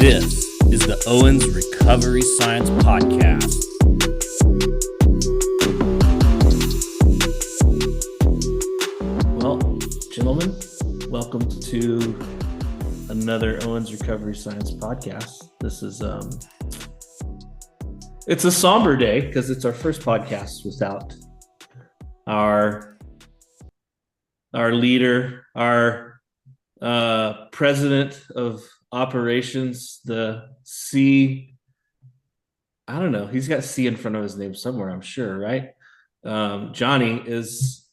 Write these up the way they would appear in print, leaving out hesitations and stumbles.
This is the Owens Recovery Science Podcast. Well, gentlemen, welcome to another Owens Recovery Science Podcast. This is it's a somber day because it's our first podcast without our leader, our president of operations, the C. I don't know. He's got C in front of his name somewhere, I'm sure, right? Johnny is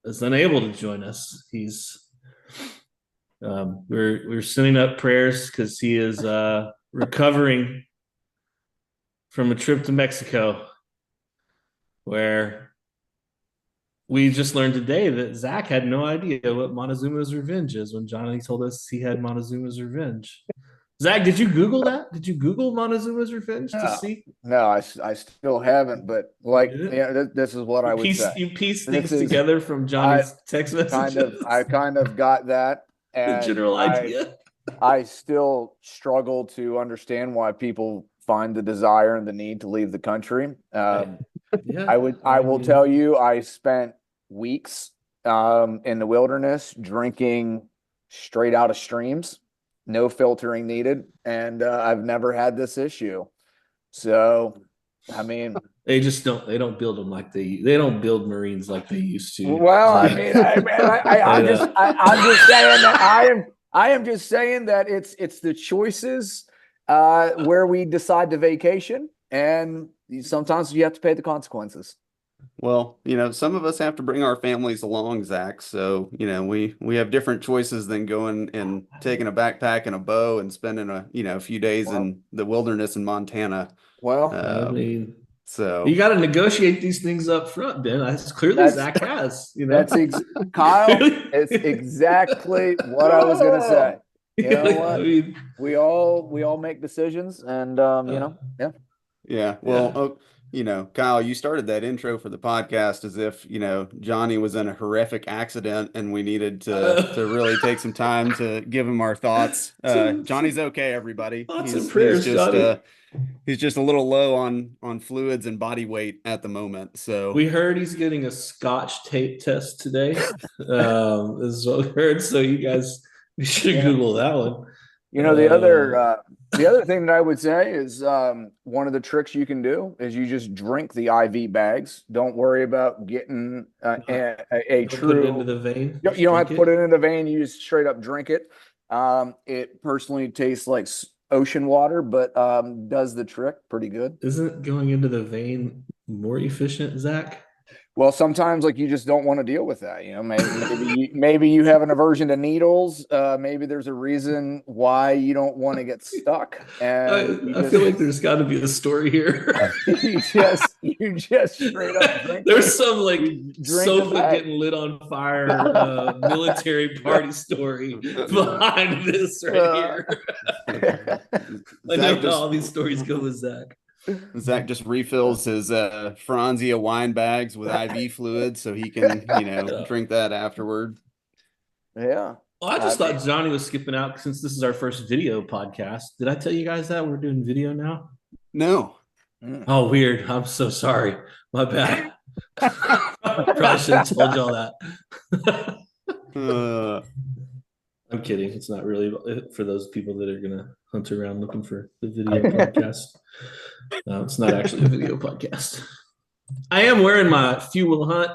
unable to join us. He's we're sending up prayers because he is recovering from a trip to Mexico, where we just learned today that Zac had no idea what Montezuma's Revenge is when Johnny told us he had Montezuma's Revenge. Zac, did you Google that? Did you Google Montezuma's Revenge to see? No, I still haven't, but this is what I would say. You piece things together from Johnny's text messages. I kind of got that. And the general idea. I still struggle to understand why people find the desire and the need to leave the country. I will tell you, I spent weeks in the wilderness drinking straight out of streams, no filtering needed, and I've never had this issue. So, I mean, they don't build them like they don't build Marines like they used to. Well, I'm just saying that I am just saying that it's the choices where we decide to vacation, and sometimes you have to pay the consequences. Well, some of us have to bring our families along, Zac. So, we have different choices than going and taking a backpack and a bow and spending a few days in the wilderness in Montana. Well, so you got to negotiate these things up front, Ben. Zac has. Kyle. It's exactly what I was going to say. You know what? We all make decisions, and Yeah. Well, Kyle, you started that intro for the podcast as if, Johnny was in a horrific accident and we needed to really take some time to give him our thoughts. Johnny's okay, everybody. He's just a little low on fluids and body weight at the moment. So we heard he's getting a Scotch tape test today. This is what we heard. So you guys, you should Google that one. The other thing that I would say is one of the tricks you can do is you just drink the IV bags. Don't worry about getting a true. Put it into the vein. You don't have to put it in the vein. You just straight up drink it. It personally tastes like ocean water, but does the trick pretty good. Isn't going into the vein more efficient, Zac? Well, sometimes you just don't want to deal with that. Maybe you have an aversion to needles. Maybe there's a reason why you don't want to get stuck. And I feel like there's got to be a story here. you just straight up drink. There's some sofa getting lit on fire military party story behind this right here. I know how all these stories go with Zac. Zac just refills his Franzia wine bags with IV fluid so he can, drink that afterward. Yeah. Well, I just thought Johnny was skipping out since this is our first video podcast. Did I tell you guys that we're doing video now? No. Oh, weird. I'm so sorry. My bad. Probably should have told y'all that. I'm kidding. It's not really for those people that are going to hunt around looking for the video podcast. It's not actually a video podcast. I am wearing my Fuel Hunt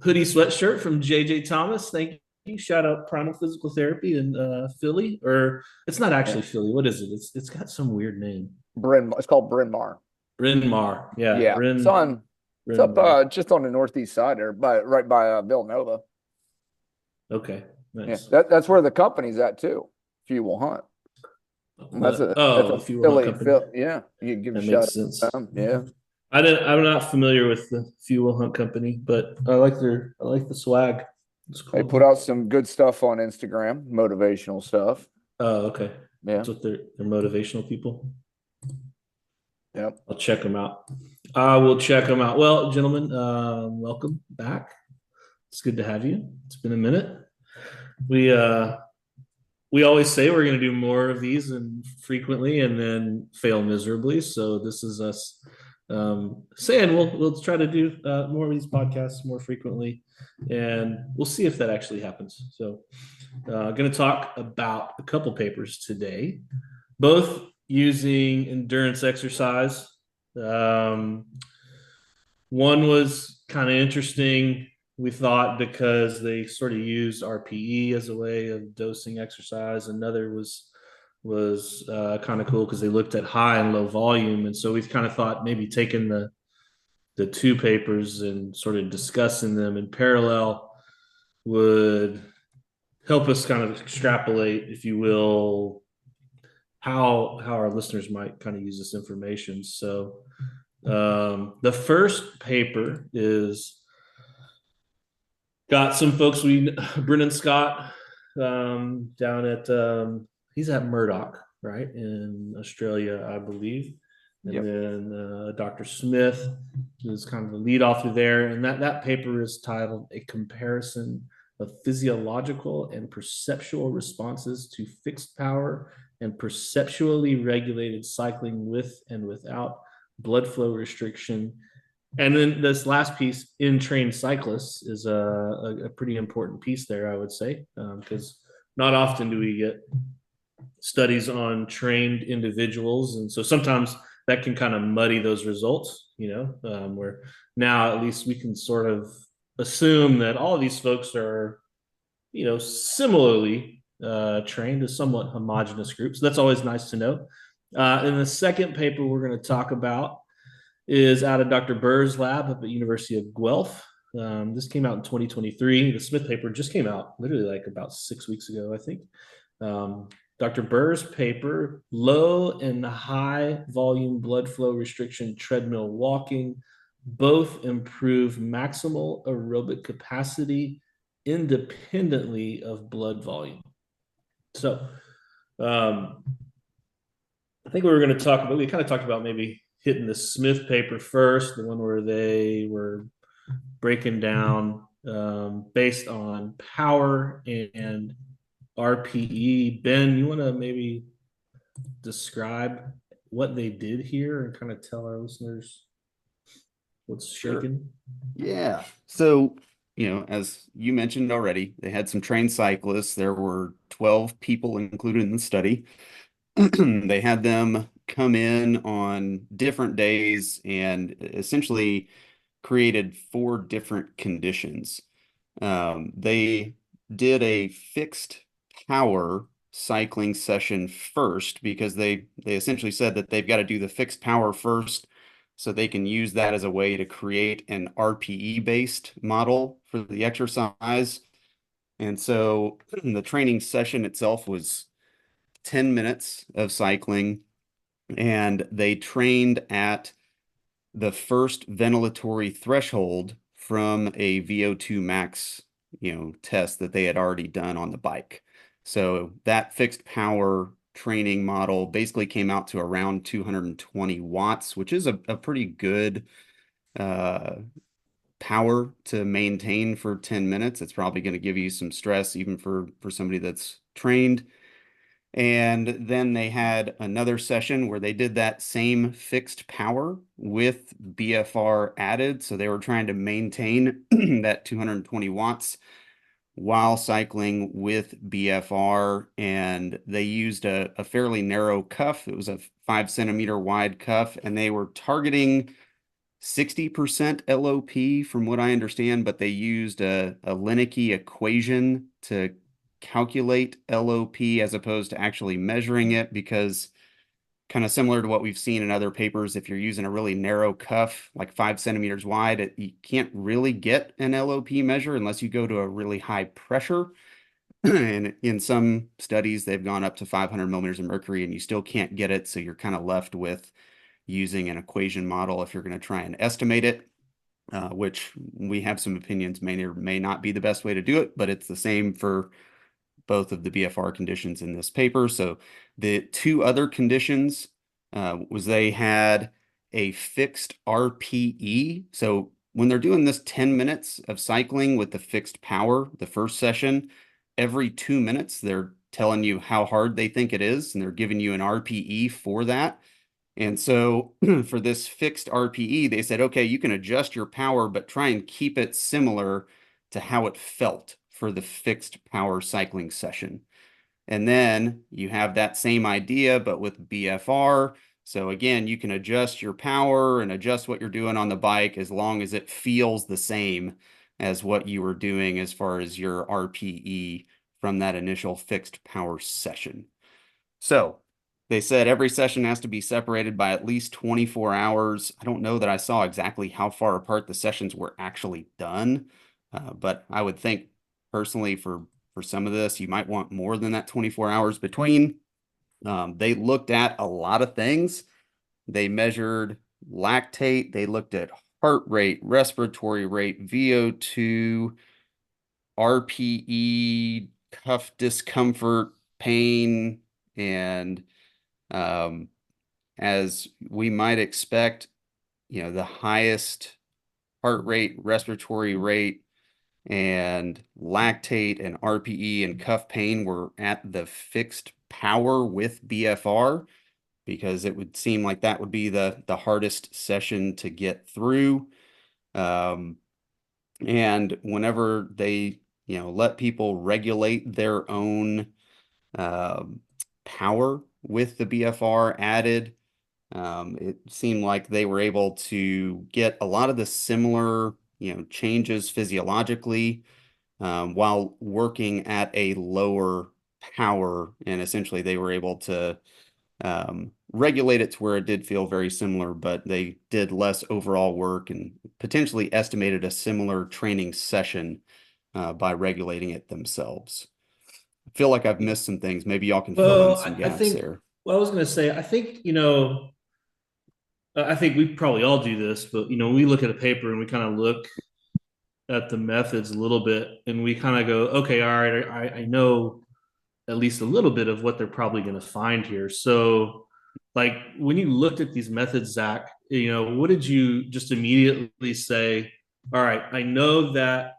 hoodie sweatshirt from JJ Thomas. Thank you. Shout out Primal Physical Therapy in Philly. Or it's not actually Philly. What is it? It's got some weird name. It's called Bryn Mawr. Bryn Mawr. Yeah. Yeah. It's up just on the northeast side there, right by Villanova. Okay. Nice. Yeah, that's where the company's at too. Fuel Hunt. That's a Fuel Hunt company. Yeah, you give a shout out. Yeah, I'm not familiar with the Fuel Hunt company, but I like the swag. They put out some good stuff on Instagram, motivational stuff. Oh, okay. Yeah, that's what they're motivational people. Yep, I'll check them out. I will check them out. Well, gentlemen, welcome back. It's good to have you. It's been a minute. We we always say we're going to do more of these and frequently and then fail miserably. So this is us saying we'll try to do more of these podcasts more frequently, and we'll see if that actually happens. So going to talk about a couple papers today, both using endurance exercise. One was kind of interesting, we thought, because they sort of used RPE as a way of dosing exercise. Another was kind of cool because they looked at high and low volume, and so we've kind of thought maybe taking the two papers and sort of discussing them in parallel would help us kind of extrapolate, if you will, how our listeners might kind of use this information. So the first paper is got some folks Brennan Scott down at he's at Murdoch, right, in Australia, I believe. And Yep. then Dr. Smith is kind of the lead author there. And that paper is titled A Comparison of Physiological and Perceptual Responses to Fixed Power and Perceptually Regulated Cycling with and Without Blood Flow Restriction. And then this last piece, in trained cyclists, is a pretty important piece there, I would say, because not often do we get studies on trained individuals. And so sometimes that can kind of muddy those results, where now at least we can sort of assume that all of these folks are, similarly trained, as somewhat homogenous groups. So that's always nice to know. And the second paper we're going to talk about is out of Dr. Burr's lab up at University of Guelph. This came out in 2023. The Smith paper just came out literally like about 6 weeks ago, I think. Dr. Burr's paper, low and high volume blood flow restriction treadmill walking, both improve maximal aerobic capacity independently of blood volume. So I think we kind of talked about maybe hitting the Smith paper first, the one where they were breaking down based on power and RPE. Ben, you want to maybe describe what they did here and kind of tell our listeners what's shaking? Yeah. So, as you mentioned already, they had some trained cyclists. There were 12 people included in the study. They had them come in on different days and essentially created 4 different conditions. They did a fixed power cycling session first because they essentially said that they've got to do the fixed power first so they can use that as a way to create an RPE based model for the exercise. And so the training session itself was 10 minutes of cycling, and they trained at the first ventilatory threshold from a VO2 max, test that they had already done on the bike. So that fixed power training model basically came out to around 220 watts, which is a pretty good power to maintain for 10 minutes. It's probably going to give you some stress even for somebody that's trained. And then they had another session where they did that same fixed power with BFR added. So they were trying to maintain that 220 watts while cycling with BFR. And they used a fairly narrow cuff. It was a 5 centimeter wide cuff, and they were targeting 60% LOP from what I understand, but they used a Lineike equation to calculate LOP as opposed to actually measuring it, because kind of similar to what we've seen in other papers, if you're using a really narrow cuff, like 5 centimeters wide, you can't really get an LOP measure unless you go to a really high pressure. And in some studies, they've gone up to 500 millimeters of mercury and you still can't get it. So you're kind of left with using an equation model if you're going to try and estimate it, which we have some opinions may or may not be the best way to do it, but it's the same for both of the BFR conditions in this paper. So the 2 other conditions was they had a fixed RPE. So when they're doing this 10 minutes of cycling with the fixed power, the first session, every 2 minutes, they're telling you how hard they think it is, and they're giving you an RPE for that. And so for this fixed RPE, they said, okay, you can adjust your power, but try and keep it similar to how it felt for the fixed power cycling session. And then you have that same idea, but with BFR. So again, you can adjust your power and adjust what you're doing on the bike as long as it feels the same as what you were doing as far as your RPE from that initial fixed power session. So they said every session has to be separated by at least 24 hours. I don't know that I saw exactly how far apart the sessions were actually done, but I would think personally for some of this, you might want more than that 24 hours between. They looked at a lot of things. They measured lactate. They looked at heart rate, respiratory rate, VO2, RPE, cuff discomfort, pain, and as we might expect, the highest heart rate, respiratory rate, and lactate and RPE and cuff pain were at the fixed power with BFR, because it would seem like that would be the hardest session to get through. And whenever they, let people regulate their own power with the BFR added, it seemed like they were able to get a lot of the similar, changes physiologically, while working at a lower power. And essentially they were able to regulate it to where it did feel very similar, but they did less overall work and potentially estimated a similar training session by regulating it themselves. I feel like I've missed some things. Maybe y'all can fill in some gaps there. Well, I was going to say, I think, I think we probably all do this, but, we look at a paper and we kind of look at the methods a little bit and we kind of go, okay, all right, I know at least a little bit of what they're probably going to find here. So, like, when you looked at these methods, Zach, what did you just immediately say? All right, I know that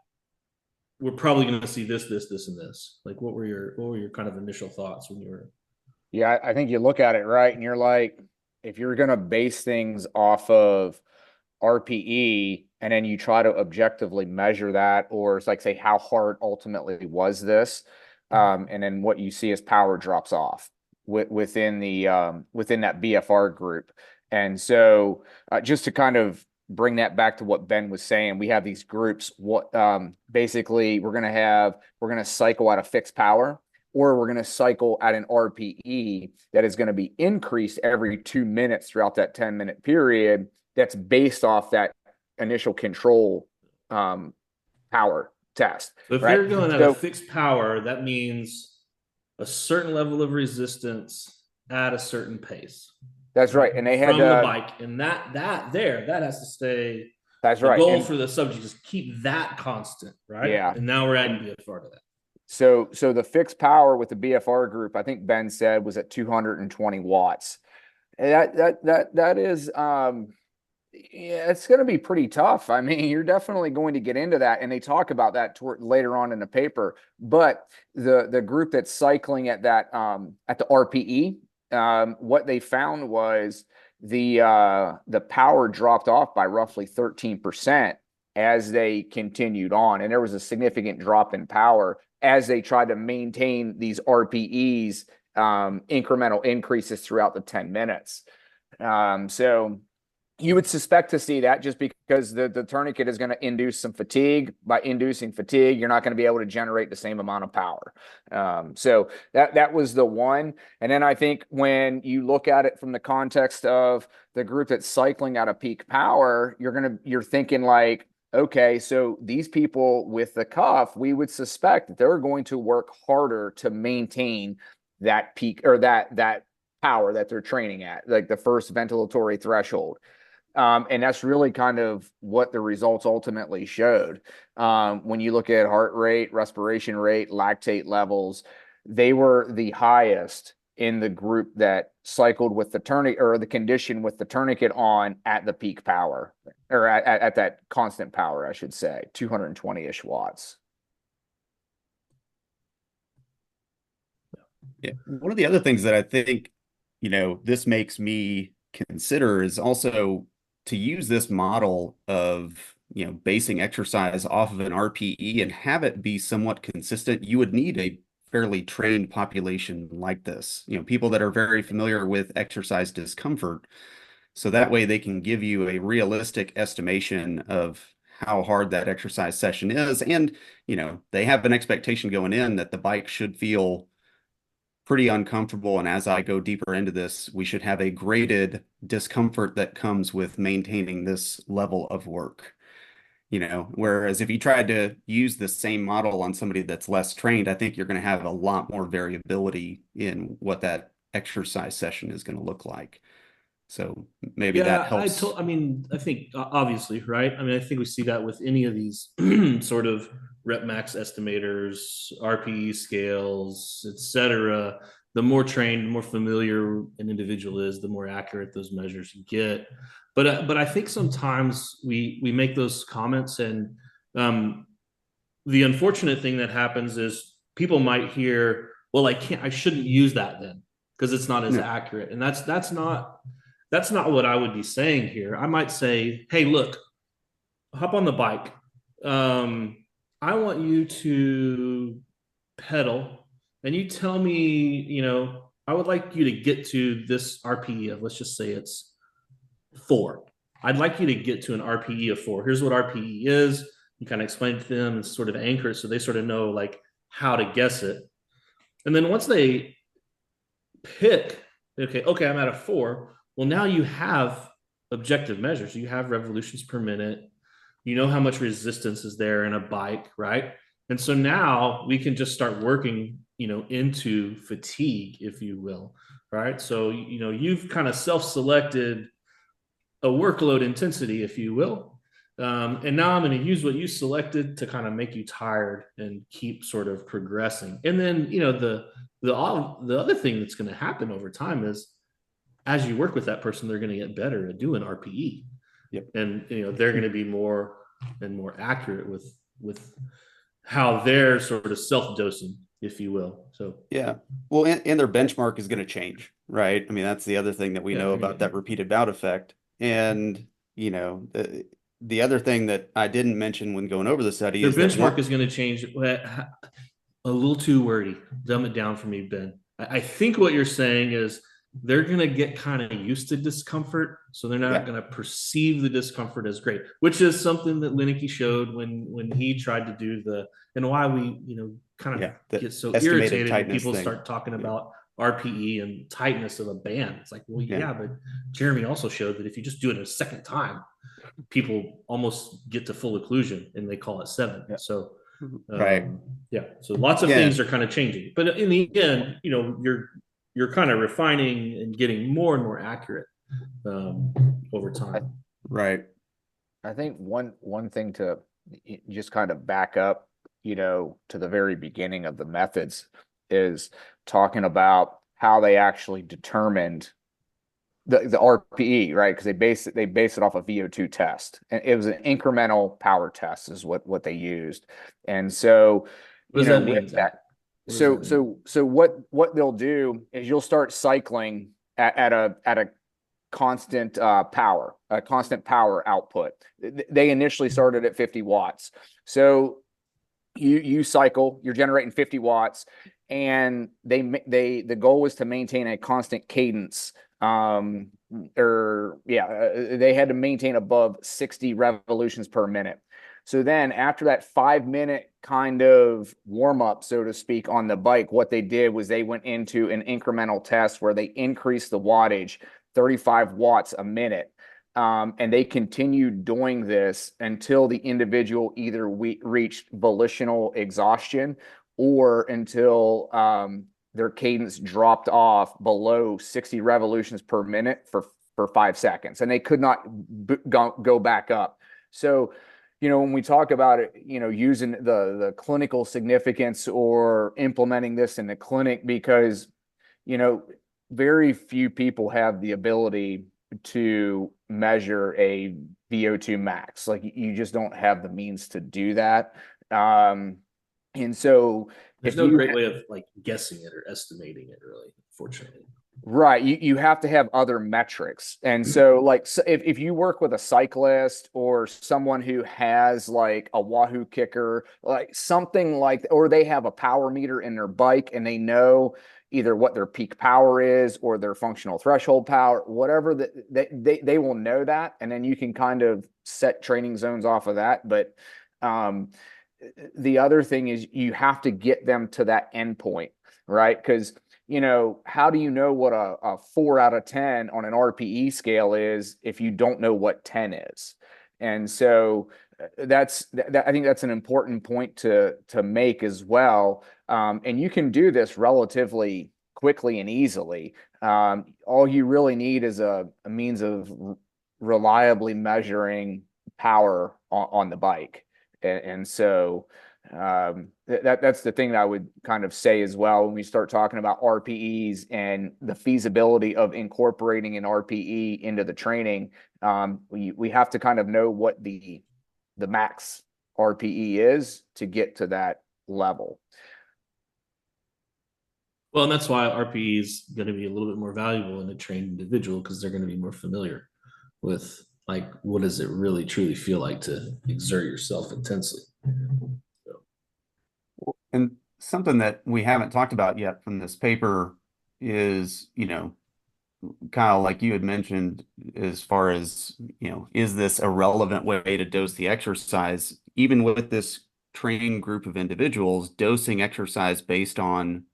we're probably going to see this, and this. Like, what were your kind of initial thoughts when you were? Yeah, I think you look at it, right, and you're like, if you're going to base things off of RPE and then you try to objectively measure that, or it's like, say, how hard ultimately was this, and then what you see as power drops off within that BFR group. And so just to kind of bring that back to what Ben was saying, we have these groups. What basically we're going to cycle at a fixed power, or we're going to cycle at an RPE that is going to be increased every 2 minutes throughout that 10-minute period. That's based off that initial control power test. So if you're going at a fixed power, that means a certain level of resistance at a certain pace. That's right. And they had from the bike, and that has to stay. That's right. The goal for the subject is keep that constant, right? Yeah. And now we're adding BFR to that. So the fixed power with the BFR group, I think Ben said, was at 220 watts. And that is yeah, it's going to be pretty tough. I mean, you're definitely going to get into that, and they talk about that later on in the paper. But the group that's cycling at that at the RPE, what they found was the power dropped off by roughly 13% as they continued on, and there was a significant drop in power as they tried to maintain these RPEs, incremental increases throughout the 10 minutes. So you would suspect to see that just because the tourniquet is going to induce some fatigue. By inducing fatigue, you're not going to be able to generate the same amount of power. So that was the one. And then I think when you look at it from the context of the group that's cycling at a peak power, you're thinking like, okay, so these people with the cuff, we would suspect that they're going to work harder to maintain that peak, or that power that they're training at, like the first ventilatory threshold. And that's really kind of what the results ultimately showed. When you look at heart rate, respiration rate, lactate levels, they were the highest in the group that cycled with the tourniquet, or the condition with the tourniquet on at the peak power, or at that constant power, I should say, 220-ish watts. Yeah. One of the other things that I think, this makes me consider is also to use this model of, basing exercise off of an RPE and have it be somewhat consistent. You would need a fairly trained population like this, people that are very familiar with exercise discomfort. So that way they can give you a realistic estimation of how hard that exercise session is. And, they have an expectation going in that the bike should feel pretty uncomfortable. And as I go deeper into this, we should have a graded discomfort that comes with maintaining this level of work. Whereas if you tried to use the same model on somebody that's less trained, I think you're going to have a lot more variability in what that exercise session is going to look like. So maybe that Yeah, helps. I mean, I think obviously, right? I mean, I think we see that with any of these sort of rep max estimators, RPE scales, etc. The more trained, more familiar an individual is, the more accurate those measures get. But I think sometimes we make those comments, and um, the unfortunate thing that happens is people might hear, "Well, I shouldn't use that then because it's not as No. accurate," and that's not what I would be saying here. I might say, hey, look, hop on the bike. Um, I want you to pedal and you tell me, I would like you to get to this RPE of, let's just say it's 4. I'd like you to get to an RPE of 4. Here's what RPE is. You kind of explain it to them and sort of anchor it so they sort of know like how to guess it. And then once they pick, okay, I'm at a 4. Well, now you have objective measures. You have revolutions per minute. You know how much resistance is there in a bike, right? And so now we can just start working, into fatigue, if you will, right? So, you've kind of self-selected a workload intensity, if you will. And now I'm going to use what you selected to kind of make you tired and keep sort of progressing. And then, the other thing that's going to happen over time is as you work with that person, they're going to get better at doing RPE. Yep. And they're going to be more and more accurate with how they're sort of self-dosing, if you will. So Yeah. Well, and their benchmark is going to change, right? I mean, that's the other thing that we know about that repeated bout effect. And, the other thing that I didn't mention when going over the study their is that benchmark is going to change. A little too wordy. Dumb it down for me, Ben. I think what you're saying is they're going to get kind of used to discomfort. So they're not yeah, going to perceive the discomfort as great, which is something that Lineker showed when he tried to do and why we, kind of the get so estimated irritated when tightness people thing. start talking Yeah. about RPE and tightness of a band. It's like, well, yeah, but Jeremy also showed that if you just do it a second time, people almost get to full occlusion and they call it 7. Yeah. So Right. yeah, so lots of Yeah. things are kind of changing, but in the end, you're kind of refining and getting more and more accurate over time. Right. I think one thing to just kind of back up, to the very beginning of the methods is talking about how they actually determined the RPE, right? Because they base it off a VO2 test, and it was an incremental power test is what they used. And so, What does that mean, with Zach? that, so what they'll do is you'll start cycling at a constant constant power output. They initially started at 50 watts. So you cycle, you're generating 50 watts, and the goal was to maintain a constant cadence. They had to maintain above 60 revolutions per minute. So then after that 5 minute kind of warm up, so to speak, on the bike, what they did was they went into an incremental test where they increased the wattage 35 watts a minute. And they continued doing this until the individual either reached volitional exhaustion or until their cadence dropped off below 60 revolutions per minute for 5 seconds. And they could not go back up. So, when we talk about it, using the clinical significance or implementing this in the clinic, because, very few people have the ability to measure a VO2 max. Like you just don't have the means to do that. And so There's no great way of like guessing it or estimating it, really, fortunately. Right. You have to have other metrics. And so like if you work with a cyclist or someone who has like a Wahoo kicker, like something like, or they have a power meter in their bike and they know either what their peak power is or their functional threshold power, whatever that they will know that. And then you can kind of set training zones off of that. But the other thing is you have to get them to that endpoint, right? Because how do you know what a 4 out of 10 on an RPE scale is if you don't know what 10 is? And so I think that's an important point to make as well. And you can do this relatively quickly and easily. All you really need is a means of reliably measuring power on the bike. And so that's the thing that I would kind of say as well when we start talking about RPEs and the feasibility of incorporating an RPE into the training. We have to kind of know what the max RPE is to get to that level. Well, and that's why RPE is going to be a little bit more valuable in a trained individual because they're going to be more familiar with like what does it really truly feel like to exert yourself intensely. And something that we haven't talked about yet from this paper is, Kyle, like you had mentioned, as far as, is this a relevant way to dose the exercise? Even with this trained group of individuals, dosing exercise based on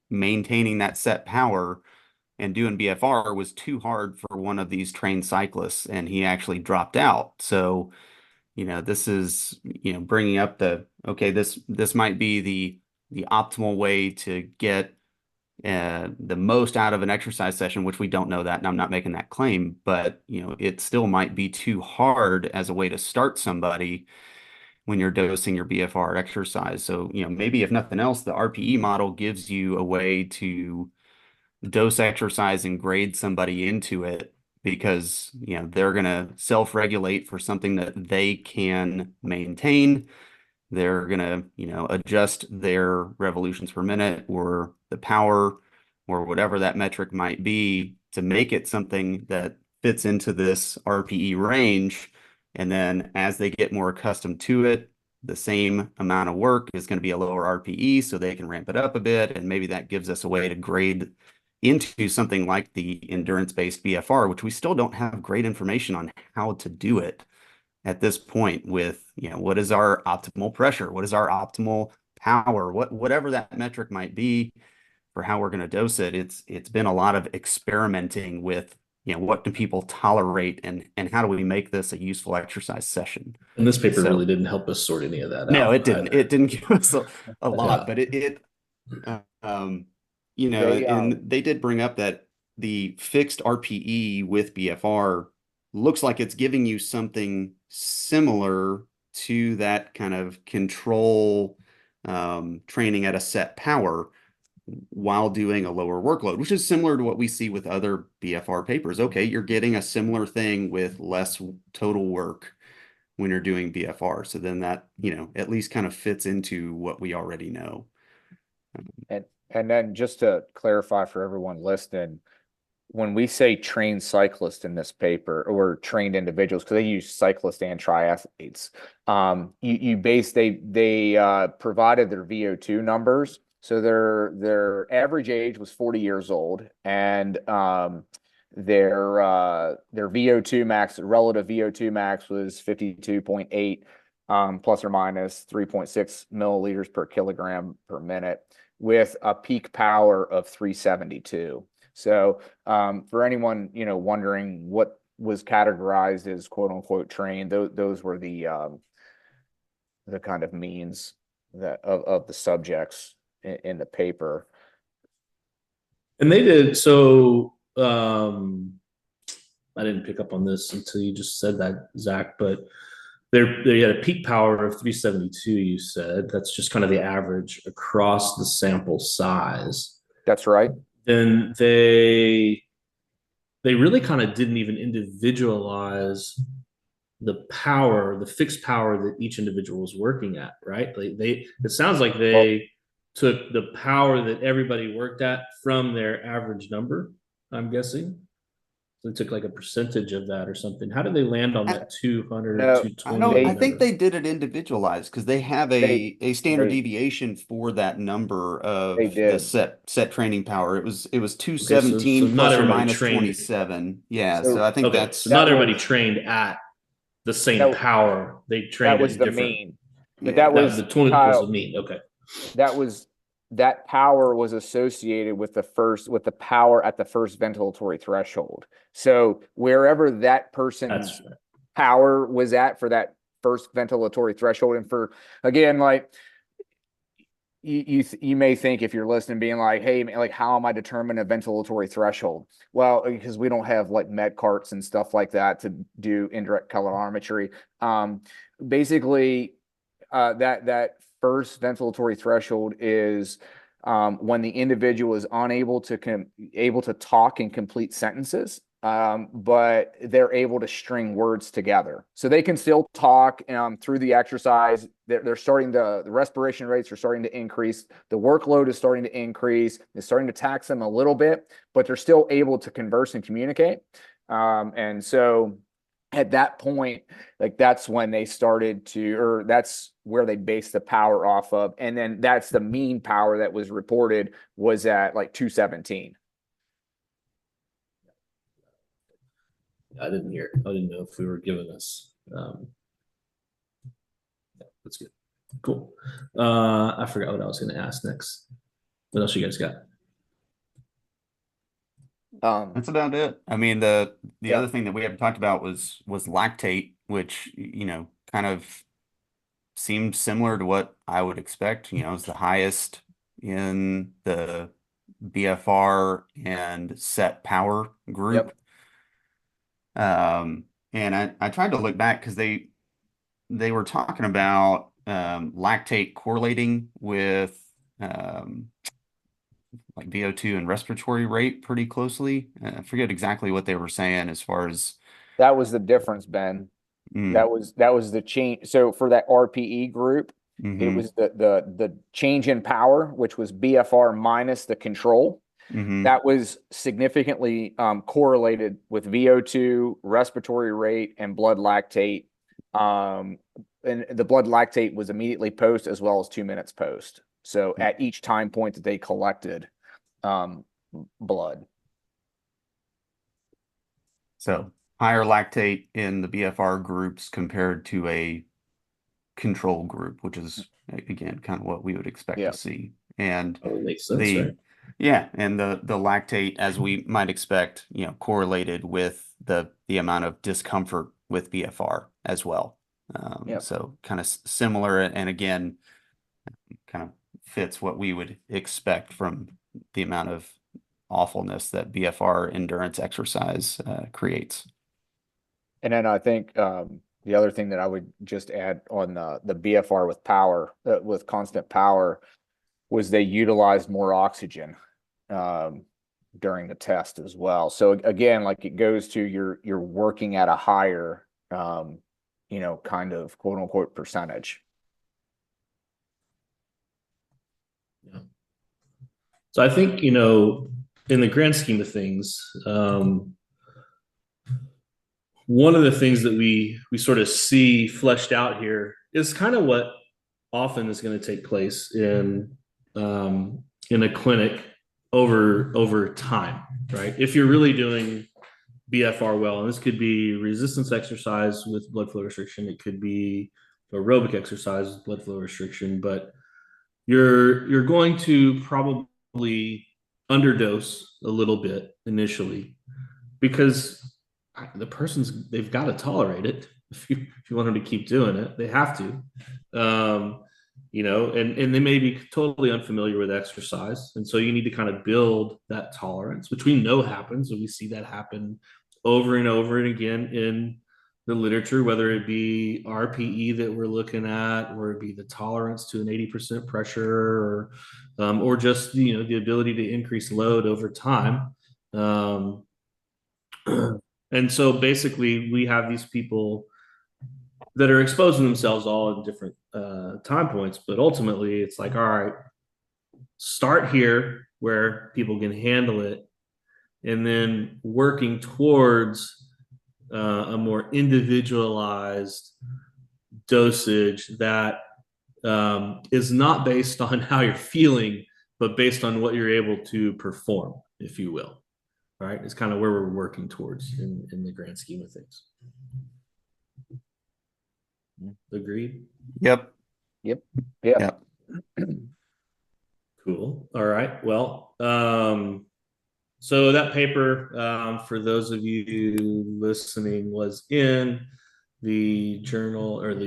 maintaining that set power and doing BFR was too hard for one of these trained cyclists, and he actually dropped out. So, this is, bringing up okay, this might be the optimal way to get the most out of an exercise session, which we don't know that, and I'm not making that claim, but it still might be too hard as a way to start somebody when you're dosing your BFR exercise. So, maybe if nothing else, the RPE model gives you a way to dose exercise and grade somebody into it because, they're going to self-regulate for something that they can maintain. They're going to, adjust their revolutions per minute or the power or whatever that metric might be to make it something that fits into this RPE range. And then as they get more accustomed to it, the same amount of work is going to be a lower RPE, so they can ramp it up a bit. And maybe that gives us a way to grade into something like the endurance-based BFR, which we still don't have great information on how to do it at this point with, what is our optimal pressure? What is our optimal power? Whatever that metric might be for how we're going to dose it. It's been a lot of experimenting with, what do people tolerate and how do we make this a useful exercise session? And this paper really didn't help us sort any of that out. No, it didn't. Either. It didn't give us a lot, but and they did bring up that the fixed RPE with BFR looks like it's giving you something similar to that kind of control training at a set power while doing a lower workload, which is similar to what we see with other BFR papers. Okay, you're getting a similar thing with less total work when you're doing BFR. So then that, at least kind of fits into what we already know. And then just to clarify for everyone listening, when we say trained cyclist in this paper or trained individuals, because they use cyclists and triathletes, they provided their VO2 numbers. So their average age was 40 years old, and their VO2 max, relative VO2 max was 52.8, plus or minus 3.6 milliliters per kilogram per minute, with a peak power of 372. So for anyone, wondering what was categorized as quote unquote trained, those were the kind of means that of the subjects in the paper. And they did, so I didn't pick up on this until you just said that, Zach, but they had a peak power of 372, you said. That's just kind of the average across the sample size. That's right. Then they really kind of didn't even individualize the power, the fixed power that each individual was working at, right? It sounds like they took the power that everybody worked at from their average number, I'm guessing. They took like a percentage of that or something. How did they land on that 200, No, 220? I think they did it individualized because they have they a standard they deviation for that number they of the did. set training power. It was Okay, so 217 not plus or everybody minus trained. 27. Yeah, so So I think Okay, so that's not that everybody was trained at the same that power. They that trained was at the different. mean, but yeah. that That was the 20 was the Kyle. mean. Okay, That was that power was associated with the power at the first ventilatory threshold. So wherever that person's that's right. power was at for that first ventilatory threshold, and for again, like you may think if you're listening, being like, hey, like how am I determining a ventilatory threshold? Well, because we don't have like med carts and stuff like that to do indirect calorimetry. Basically, that first ventilatory threshold is when the individual is unable to able to talk in complete sentences, but they're able to string words together. So they can still talk through the exercise. They're starting the respiration rates are starting to increase. The workload is starting to increase. It's starting to tax them a little bit, but they're still able to converse and communicate. And so at that point, like that's when they started to, or that's where they based the power off of. And then that's the mean power that was reported was at like 217. I didn't hear. I didn't know if we were giving us. Yeah, that's good. Cool. I forgot what I was going to ask next. What else you guys got? That's about it. I mean, the Yeah. other thing that we haven't talked about was lactate, which, kind of seemed similar to what I would expect. It's the highest in the BFR and set power group. Yep. And I tried to look back because they were talking about lactate correlating with like VO2 and respiratory rate pretty closely. I forget exactly what they were saying as far as That was the difference, Ben. mm, That was the change. So for that RPE group, it mm-hmm, was the change in power, which was BFR minus the control. mm-hmm. That was significantly correlated with VO2, respiratory rate, and blood lactate. And the blood lactate was immediately post as well as 2 minutes post. So at each time point that they collected blood. So higher lactate in the BFR groups compared to a control group, which is again kind of what we would expect Yeah. to see. And That makes sense, the right? yeah, and the lactate, as we might expect, correlated with the amount of discomfort with BFR as well. Yeah. So kind of similar, and again, kind of fits what we would expect from the amount of awfulness that BFR endurance exercise creates. And then I think the other thing that I would just add on the BFR with power, with constant power, was they utilized more oxygen during the test as well. So again, like it goes to you're working at a higher, kind of quote unquote percentage. Yeah. So I think, in the grand scheme of things, one of the things that we sort of see fleshed out here is kind of what often is going to take place in a clinic over time, right? If you're really doing BFR well, and this could be resistance exercise with blood flow restriction, it could be aerobic exercise with blood flow restriction, but you're going to probably underdose a little bit initially because they've got to tolerate it. If you want them to keep doing it, they have to. And they may be totally unfamiliar with exercise. And so you need to kind of build that tolerance, which we know happens. And we see that happen over and over and again in the literature, whether it be RPE that we're looking at, or it be the tolerance to an 80% pressure, or just, the ability to increase load over time. And so basically we have these people that are exposing themselves all in different time points, but ultimately it's like, all right, start here where people can handle it, and then working towards a more individualized dosage that is not based on how you're feeling, but based on what you're able to perform, if you will. Right? It's kind of where we're working towards in the grand scheme of things. Agreed? Yep. Yeah. Yep. Cool. All right. Well, so that paper, for those of you listening, was in the journal, or not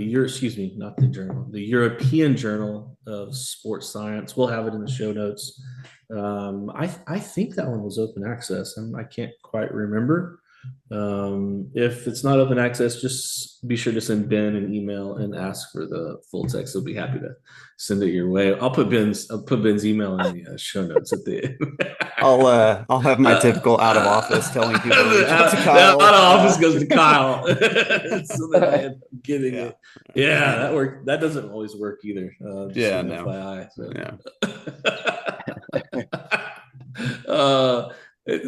the journal, the European Journal of Sports Science. We'll have it in the show notes. I think that one was open access. I can't quite remember. If it's not open access, just be sure to send Ben an email and ask for the full text. He'll be happy to send it your way. I'll put Ben's email in the show notes at the end. I'll have my typical out of office telling people to reach out to Kyle. The out of office goes to Kyle. So that I end up getting it. Yeah, that worked. That doesn't always work either. Just an FYI. So.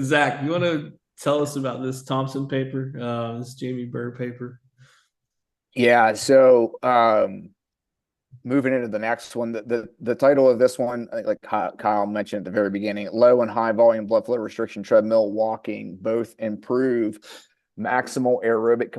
Zach, you want to tell us about this Thompson paper, this Jamie Burr paper? Yeah. So moving into the next one, the title of this one, like Kyle mentioned at the very beginning, low and high volume blood flow restriction treadmill walking both improve maximal aerobic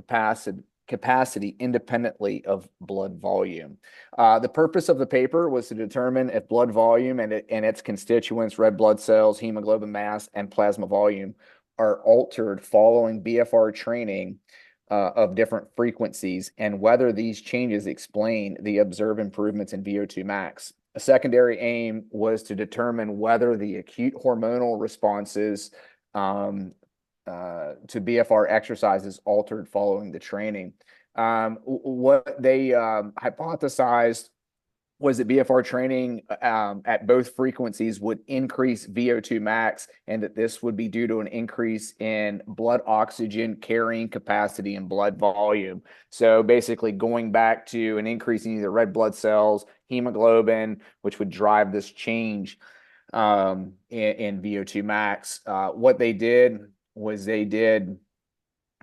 capacity independently of blood volume. The purpose of the paper was to determine if blood volume and its constituents, red blood cells, hemoglobin mass, and plasma volume, are altered following BFR training of different frequencies, and whether these changes explain the observed improvements in VO2 max. A secondary aim was to determine whether the acute hormonal responses to BFR exercises altered following the training. What they hypothesized was that BFR training at both frequencies would increase VO2 max, and that this would be due to an increase in blood oxygen carrying capacity and blood volume. So basically going back to an increase in either red blood cells, hemoglobin, which would drive this change in VO2 max. What they did was they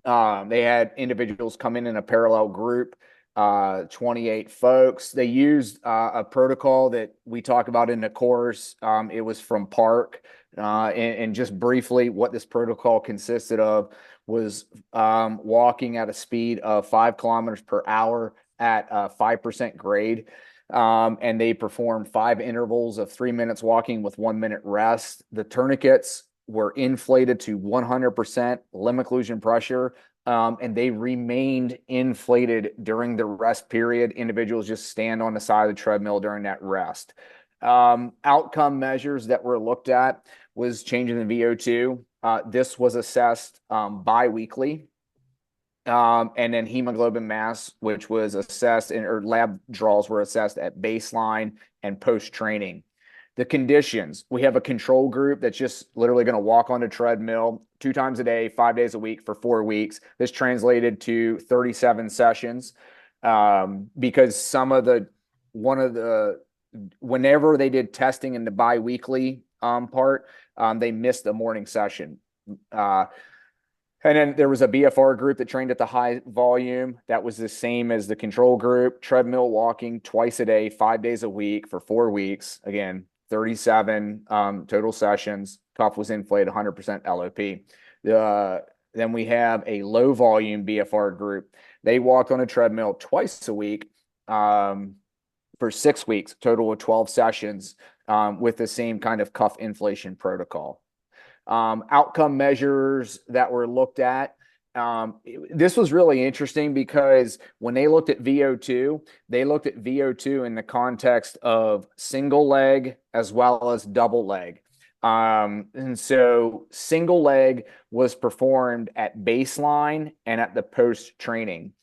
had individuals come in a parallel group, 28 folks. They used a protocol that we talk about in the course. It was from Park. And just briefly, what this protocol consisted of was walking at a speed of 5 kilometers per hour at 5% grade. And they performed 5 intervals of 3 minutes walking with 1 minute rest. The tourniquets were inflated to 100% limb occlusion pressure. And they remained inflated during the rest period. Individuals just stand on the side of the treadmill during that rest. Outcome measures that were looked at was changing the VO2. This was assessed bi-weekly. And then hemoglobin mass, which was assessed or lab draws were assessed at baseline and post-training. The conditions, we have a control group that's just literally going to walk on the treadmill 2 times a day, 5 days a week for 4 weeks. This translated to 37 sessions because whenever they did testing in the bi-weekly part, they missed a morning session. And then there was a BFR group that trained at the high volume. That was the same as the control group, treadmill walking twice a day, 5 days a week for 4 weeks. Again, 37 total sessions. Cuff was inflated 100% LOP. Then we have a low volume BFR group. They walked on a treadmill twice a week for 6 weeks, total of 12 sessions with the same kind of cuff inflation protocol. Outcome measures that were looked at. This was really interesting because when they looked at VO2, they looked at VO2 in the context of single leg as well as double leg. And so single leg was performed at baseline and at the post-training.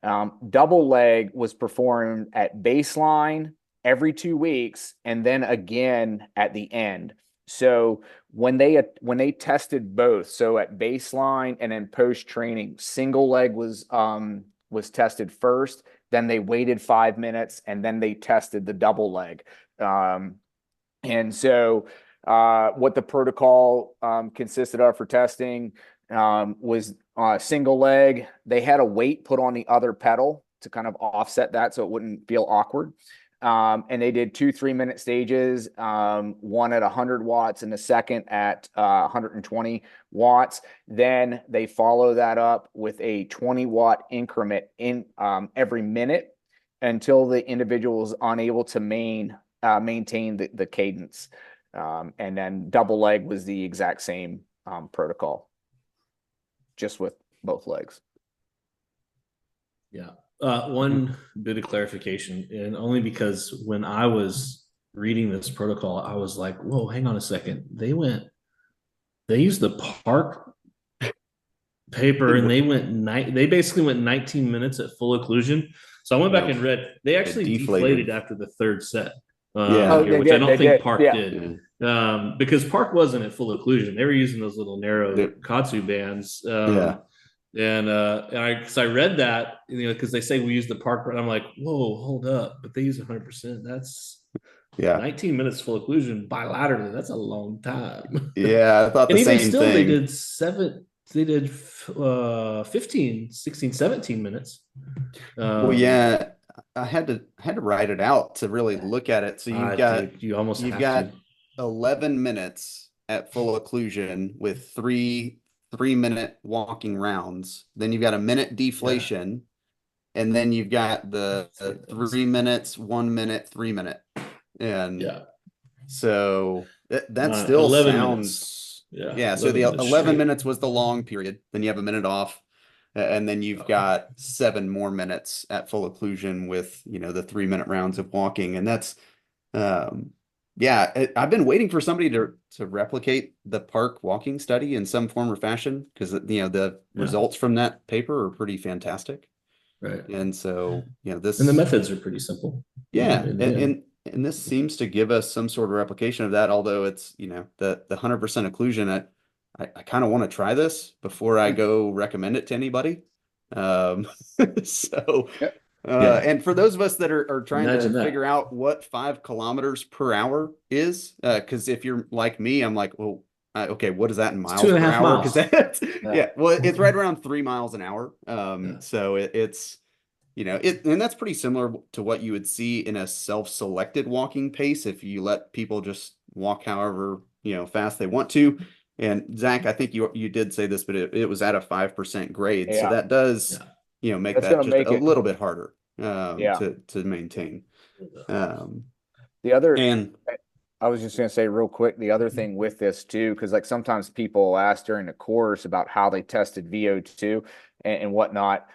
Double leg was performed at baseline every 2 weeks and then again at the end. So when they tested both, so at baseline and then post-training, single leg was tested first, then they waited 5 minutes, and then they tested the double leg. And so what the protocol consisted of for testing was single leg. They had a weight put on the other pedal to kind of offset that so it wouldn't feel awkward. And they did 2 3-minute stages, one at 100 watts and the second at 120 watts. Then they follow that up with a 20-watt increment in every minute until the individual is unable to maintain the cadence. And then double leg was the exact same protocol, just with both legs. Yeah. One bit of clarification, and only because when I was reading this protocol, I was like, whoa, hang on a second. They used the Park paper and they basically went 19 minutes at full occlusion. So I went back and read, they actually deflated after the third set. Which I don't think Park did. Because Park wasn't at full occlusion. They were using those little narrow Katsu bands. And I read that, because they say we use the Park, and I'm like, whoa, hold up, but they use 100%. That's 19 minutes full occlusion bilaterally. That's a long time. Yeah, I thought the same thing. They did 15, 16, 17 minutes. Well, yeah, I had to write it out to really look at it. So you've got 11 minutes at full occlusion with 3-minute walking rounds. Then you've got a minute deflation, and then you've got the 3 minutes, 1 minute, 3 minute, and so that still sounds minutes. So the 11 minutes was the long period. Then you have a minute off, and then you've got 7 more minutes at full occlusion with the 3-minute rounds of walking, and that's I've been waiting for somebody to replicate the Park walking study in some form or fashion, because the results from that paper are pretty fantastic. Right. And so, this and the methods are pretty simple. Yeah. And this seems to give us some sort of replication of that, although it's, the 100% occlusion. I kind of want to try this before I go recommend it to anybody. So and for those of us that are trying to figure out what 5 kilometers per hour is, because if you're like me, I'm like, well, okay, what is that in miles per hour? Because that's well, it's right around 3 miles an hour. So it's and that's pretty similar to what you would see in a self-selected walking pace if you let people just walk however fast they want to. And Zach, I think you did say this, but it was at a 5% grade, so that does make that just a little bit harder to maintain. The other, and I was just going to say real quick, the other thing with this too, because like sometimes people ask during the course about how they tested VO2 and whatnot.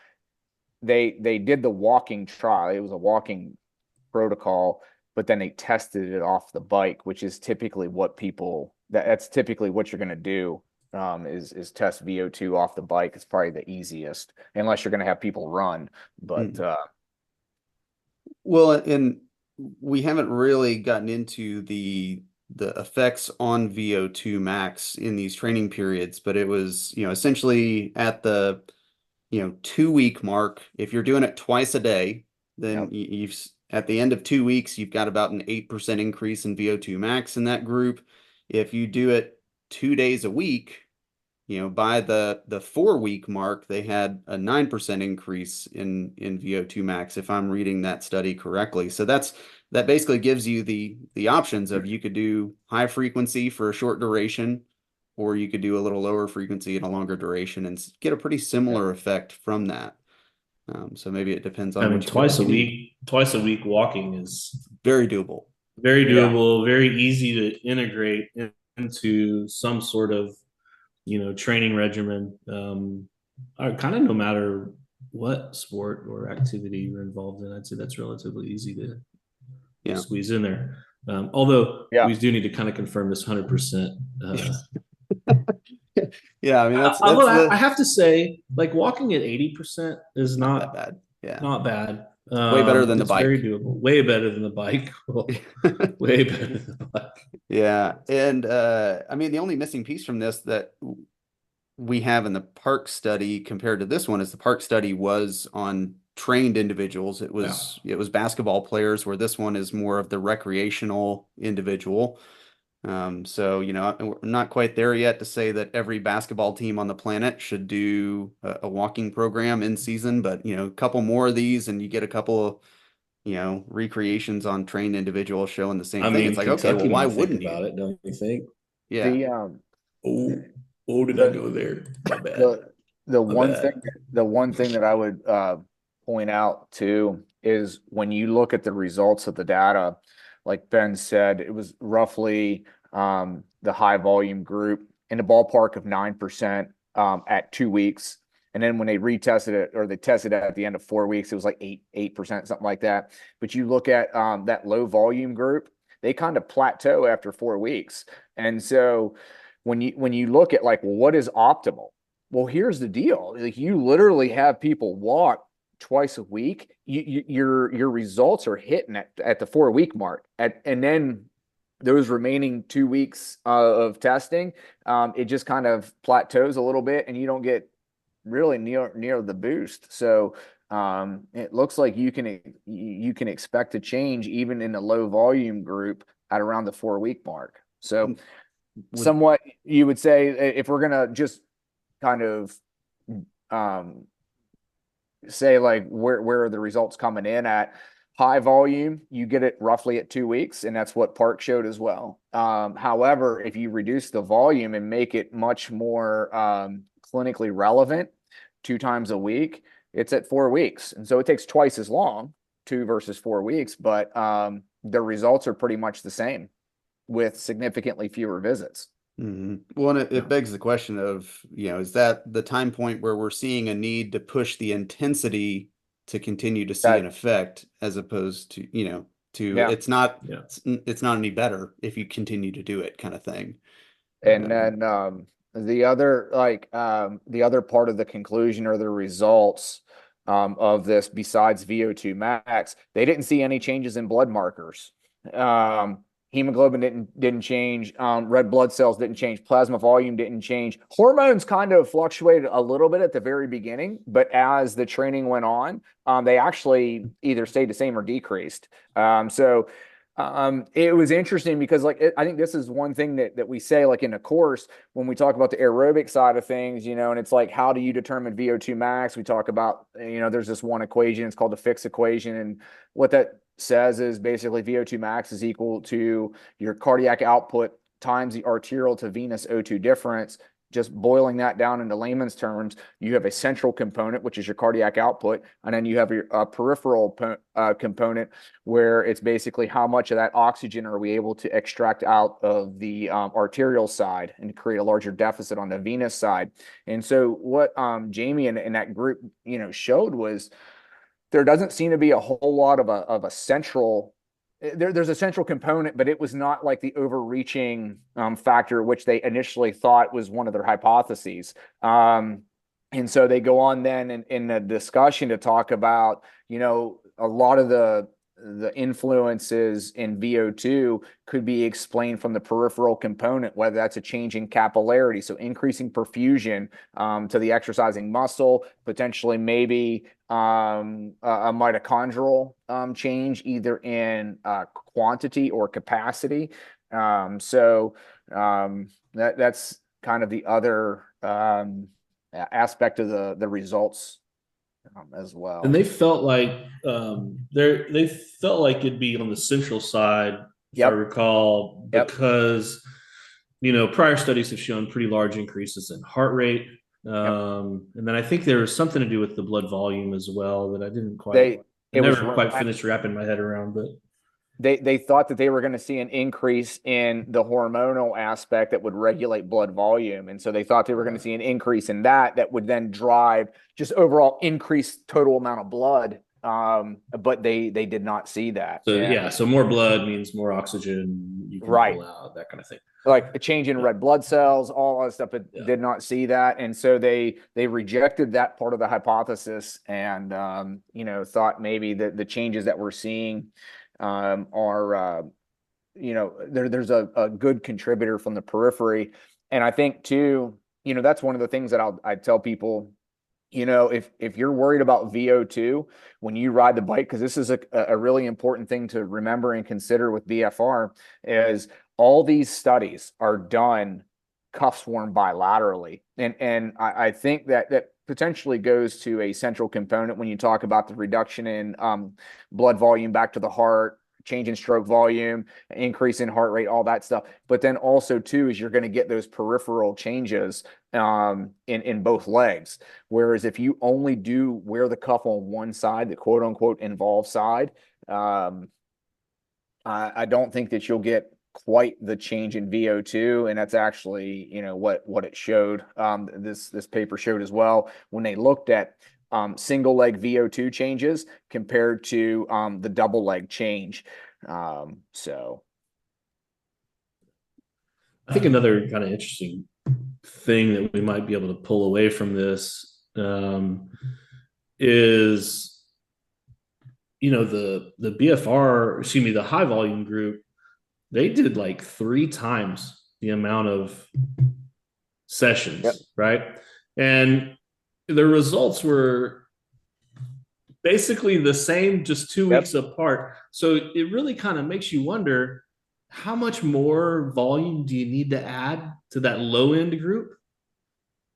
They did the walking trial. It was a walking protocol, but then they tested it off the bike, which is typically what that's typically what you're going to do. Is test VO2 off the bike. It's probably the easiest, unless you're going to have people run. But well, and we haven't really gotten into the effects on VO2 max in these training periods, but it was essentially at the 2-week mark. If you're doing it twice a day, then you've at the end of 2 weeks, you've got about an 8% increase in VO2 max in that group. If you do it 2 days a week, by the 4-week mark, they had a 9% increase in VO2 max, if I'm reading that study correctly. So that basically gives you the options of, you could do high frequency for a short duration, or you could do a little lower frequency and a longer duration and get a pretty similar effect from that. So maybe it depends on what twice a week walking is very doable. Very doable, very easy to integrate into some sort of training regimen. Kind of no matter what sport or activity you're involved in, I'd say that's relatively easy to squeeze in there. Although we do need to kind of confirm this 100%. Yeah, I mean I have to say, like, walking at 80% is not that bad. Yeah, not bad. Way better than the bike. Very doable. Way better than the bike. Way better than the bike. Yeah, and I mean, the only missing piece from this that we have in the Park study compared to this one is the Park study was on trained individuals. It was basketball players, where this one is more of the recreational individual. So, we're not quite there yet to say that every basketball team on the planet should do a walking program in season, but, a couple more of these and you get a couple of, recreations on trained individuals showing the same thing. It's like, okay, well, Kentucky why might think wouldn't about you? it, don't you think? Yeah. Did I go there? My bad. The one thing that I would point out too is when you look at the results of the data, like Ben said, it was roughly the high volume group in the ballpark of 9% at 2 weeks. And then when they retested it, or they tested it at the end of 4 weeks, it was like 8%, something like that. But you look at that low volume group, they kind of plateau after 4 weeks. And so when you look at like, well, what is optimal? Well, here's the deal. Like, you literally have people walk twice a week. Your results are hitting at the 4 week mark. And then those remaining 2 weeks of testing, it just kind of plateaus a little bit, and you don't get really near the boost. So it looks like you can expect a change even in a low volume group at around the 4 week mark. So somewhat, you would say, if we're gonna just kind of say like where are the results coming in at high volume, you get it roughly at 2 weeks, and that's what Park showed as well. However, if you reduce the volume and make it much more clinically relevant, 2 times a week, it's at 4 weeks. And so it takes twice as long, 2 versus 4 weeks, but the results are pretty much the same with significantly fewer visits. Mm-hmm. Well, and it begs the question of, is that the time point where we're seeing a need to push the intensity to continue to see an effect, as opposed to, it's not any better if you continue to do it, kind of thing. And then the other part of the conclusion, or the results of this, besides VO2 max, they didn't see any changes in blood markers. Hemoglobin didn't change. Red blood cells didn't change. Plasma volume didn't change. Hormones kind of fluctuated a little bit at the very beginning, but as the training went on, they actually either stayed the same or decreased. So it was interesting because, like, I think this is one thing that we say, like, in a course, when we talk about the aerobic side of things, and it's like, how do you determine VO2 max? We talk about, there's this one equation, it's called the Fix equation. And what that says is basically VO2 max is equal to your cardiac output times the arterial to venous O2 difference. Just boiling that down into layman's terms, you have a central component, which is your cardiac output, and then you have your peripheral component, where it's basically how much of that oxygen are we able to extract out of the arterial side and create a larger deficit on the venous side. And so what Jamie and that group showed was there doesn't seem to be a whole lot of a central. There's a central component, but it was not like the overreaching factor, which they initially thought was one of their hypotheses. And so they go on then in the discussion to talk about, a lot of the influences in VO2 could be explained from the peripheral component, whether that's a change in capillarity, so increasing perfusion to the exercising muscle, potentially maybe a mitochondrial change, either in quantity or capacity. So that's kind of the other aspect of the results as well. And they felt like it'd be on the central side, if I recall, because prior studies have shown pretty large increases in heart rate. And then I think there was something to do with the blood volume as well that I didn't quite finished wrapping my head around, but they thought that they were going to see an increase in the hormonal aspect that would regulate blood volume. And so they thought they were going to see an increase in that would then drive just overall increased total amount of blood. But they did not see that. So so more blood means more oxygen you can pull out, that kind of thing. Like a change in red blood cells, all that stuff, but did not see that. And so they rejected that part of the hypothesis and, thought maybe that the changes that we're seeing are, there's a good contributor from the periphery. And I think too, that's one of the things that I tell people, if you're worried about VO2 when you ride the bike, because this is a really important thing to remember and consider with BFR, is all these studies are done cuffs worn bilaterally. And I think that potentially goes to a central component when you talk about the reduction in blood volume back to the heart, change in stroke volume, increase in heart rate, all that stuff. But then also too is you're going to get those peripheral changes in both legs. Whereas if you only do wear the cuff on one side, the quote unquote involved side, I don't think that you'll get quite the change in VO2, and that's actually what it showed. This paper showed as well when they looked at single leg VO2 changes compared to the double leg change. So I think another kind of interesting thing that we might be able to pull away from this is, the BFR, excuse me, the high volume group, they did like 3 times the amount of sessions, yep. Right? And the results were basically the same, just 2 weeks apart. So it really kind of makes you wonder, how much more volume do you need to add to that low end group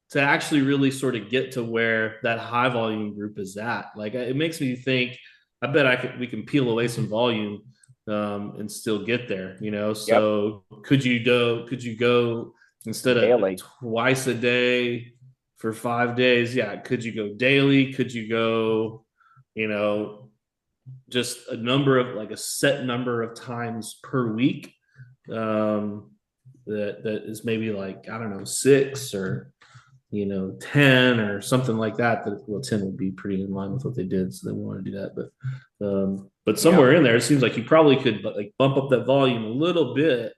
to actually really sort of get to where that high volume group is at? Like, it makes me think, I bet we can peel away some volume and still get there, So could you go instead of twice a day for 5 days? Yeah. Could you go daily? Could you go, just a set number of times per week? That is maybe like, I don't know, 6 or 10 or something like that. 10 would be pretty in line with what they did, so they want to do that. But somewhere in there, it seems like you probably could like bump up that volume a little bit,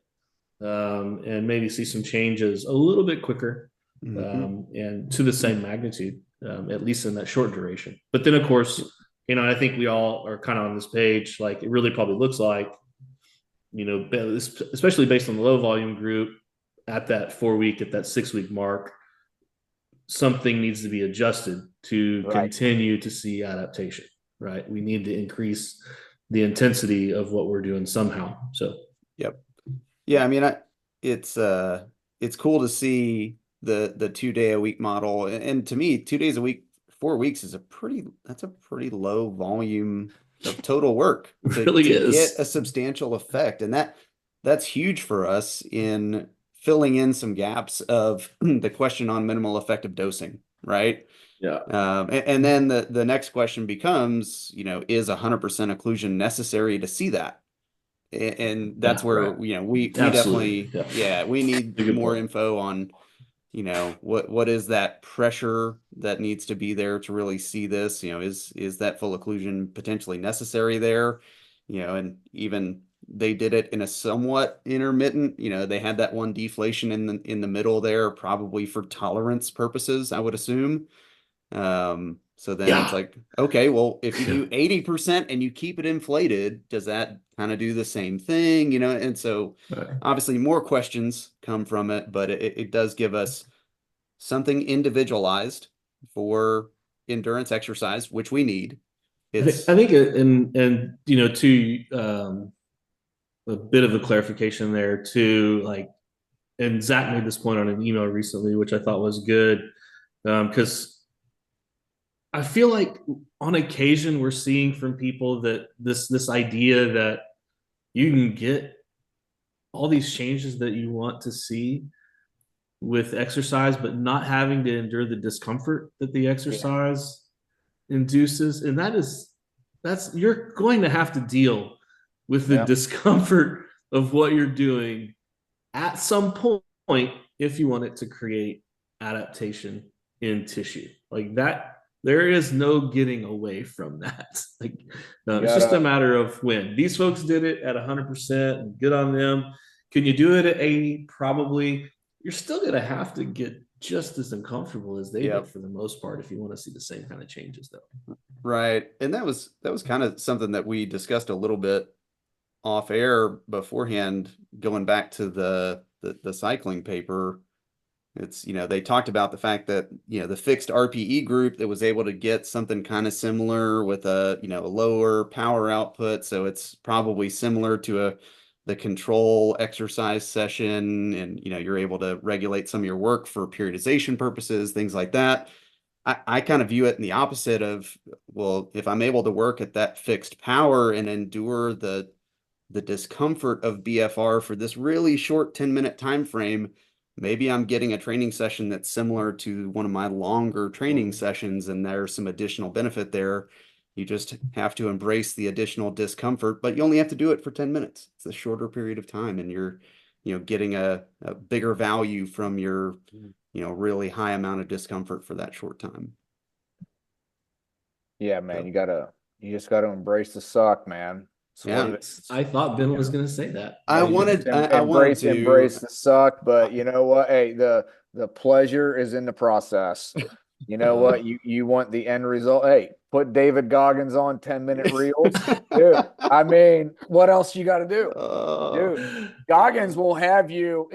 and maybe see some changes a little bit quicker, and to the same magnitude, at least in that short duration. But then, of course, I think we all are kind of on this page, like it really probably looks like, especially based on the low volume group at that 4-week, at that 6-week mark, something needs to be adjusted to continue to see adaptation, right? We need to increase the intensity of what we're doing somehow. So, yep. Yeah. I mean, it's cool to see the 2-day-a-week model. And to me, 2 days a week, 4 weeks is that's a pretty low volume of total work to, really to get a substantial effect. And that's huge for us in filling in some gaps of the question on minimal effective dosing, right? Yeah. And then the next question becomes, is 100% occlusion necessary to see that? And that's where, we definitely, we need more info on, what is that pressure that needs to be there to really see this? Is that full occlusion potentially necessary there? And even they did it in a somewhat intermittent, they had that one deflation in the middle there, probably for tolerance purposes, I would assume. So then it's like, okay, well, if you do 80% and you keep it inflated, does that kind of do the same thing? And so obviously more questions come from it, but it does give us something individualized for endurance exercise, which we need. I think and to a bit of a clarification there too, like, and Zac made this point on an email recently, which I thought was good, because I feel like on occasion we're seeing from people that this idea that you can get all these changes that you want to see with exercise, but not having to endure the discomfort that the exercise induces. And that's you're going to have to deal with the discomfort of what you're doing at some point if you want it to create adaptation in tissue. Like that, there is no getting away from that. Like, it's just a matter of when. These folks did it at 100%, and good on them. Can you do it at 80? Probably. You're still going to have to get just as uncomfortable as they did for the most part if you want to see the same kind of changes, though. Right. And that was kind of something that we discussed a little bit off air beforehand, going back to the cycling paper. It's, they talked about the fact that, the fixed RPE group that was able to get something kind of similar with a, a lower power output. So it's probably similar to the control exercise session. And, you're able to regulate some of your work for periodization purposes, things like that. I kind of view it in the opposite of, well, if I'm able to work at that fixed power and endure the discomfort of BFR for this really short 10-minute time frame, maybe I'm getting a training session that's similar to one of my longer training sessions, and there's some additional benefit there. You just have to embrace the additional discomfort, but you only have to do it for 10 minutes. It's a shorter period of time, and you're, getting a bigger value from your, really high amount of discomfort for that short time. Yeah, man, you just gotta embrace the suck, man. Yeah, I thought Ben was going to say that. I wanted to embrace the suck, but you know what? Hey, the pleasure is in the process. You know what? You want the end result. Hey, put David Goggins on 10-minute reels. Dude, I mean, what else you got to do? Dude, Goggins will have you,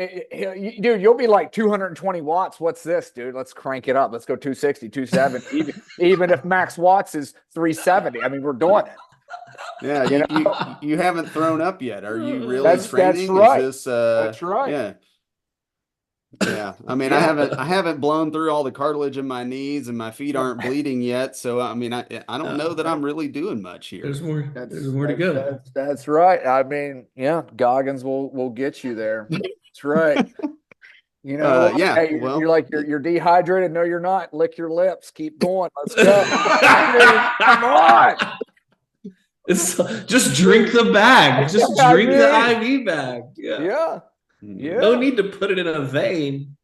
dude, you'll be like 220 watts. What's this, dude? Let's crank it up. Let's go 260, 270. even if max watts is 370. I mean, we're doing it. Yeah, you haven't thrown up yet. Are you really training? That's right. Is this that's right. Yeah. I mean, I haven't blown through all the cartilage in my knees, and my feet aren't bleeding yet. So I mean, I don't know that I'm really doing much here. There's more to go. That's right. I mean, yeah, Goggins will get you there. That's right. Hey, you're like you're dehydrated. No, you're not. Lick your lips. Keep going. Let's go. Come on. It's just drink the bag. Just drink the IV bag. Yeah. No need to put it in a vein.